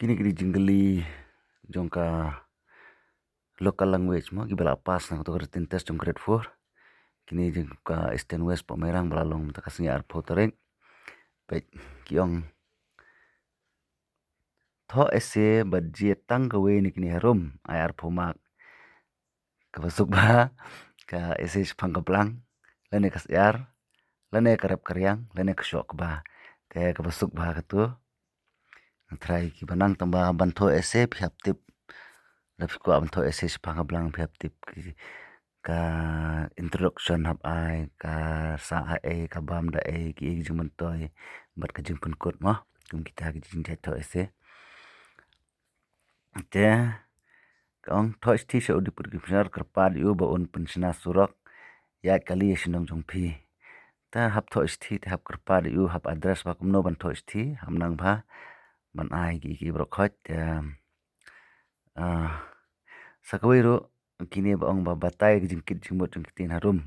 Kini jinggeli jongka local language mo gibala pas na to tin test jong grade 4 kini jongka eastern west pamerang balalong ta kasnya ar potering pe kiong tho ese budget tang gawe ni kini harum ayar pomak kabasuk ba ka ese pang kaplang lene kas yar lene karap karyang lene ksyok ba te kabasuk ba katu try ki banang tamba bantho ese phiap tip Tapi ko am tho ese pang kaplang phiap tip ka introduction hap ai ka sa ai ka bam da ai ki jing man toy bat ka jing pun kot mo kum kita ki jing tho ese te kong tho sti se udi pur ki pnar karpad yu ba on pensina surok ya kali sinong jong phi ta hap tho sti te hap karpad yu hap address ba kumno ban tho sti ham nang ba ban ai ki brok khot sakawai ro kini ba ong ba batai jing kit jing mot jing kitin harum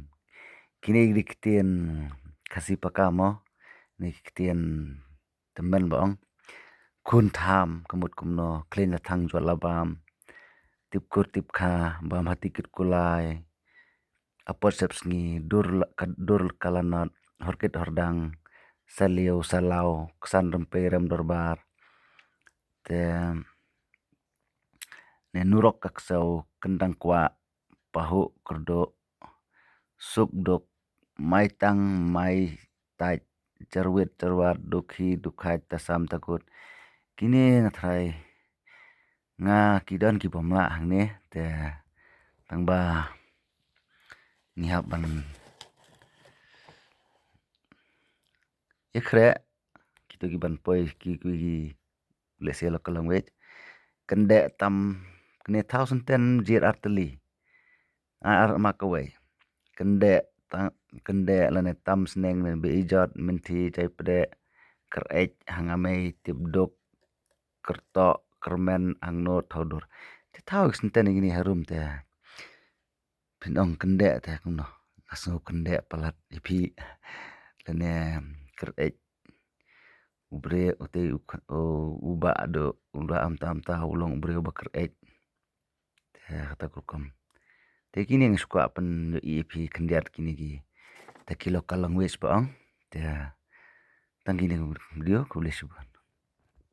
kini di kitin kasi pakamo ni kitin temen ba ong kun tham kamut kumno clean la thang jwa labam tip kur tip kha bam hati kit kulai apot seps ngi dur kalanat horkit hordang saliu salau ksan rempe rem dorbar te ne nurok kaksau kendang kwa pahu kerdo suk dok mai tang mai tai cerwit cerwat dukhi dukhai tasam takut kini na thrai nga kidan ki pamla hangne te tangba ngihap ban ikhre kitu ki ban poi ki lese local language kende tam kene 1010 jir arteli ar makawai kende lane tam sneng ne be ijat minthi chaipde kerech hangamei tipdok kerto kermen angno thodur te thau senten ini harum te pinong kende te kuno aso kende palat ipi lane kerech ubre ote uba do ura am ta ulong ubre uba kerech te kata kukom te kini yang suka pen EP kendiat kini ki te local language ba ang te tangkini video kulis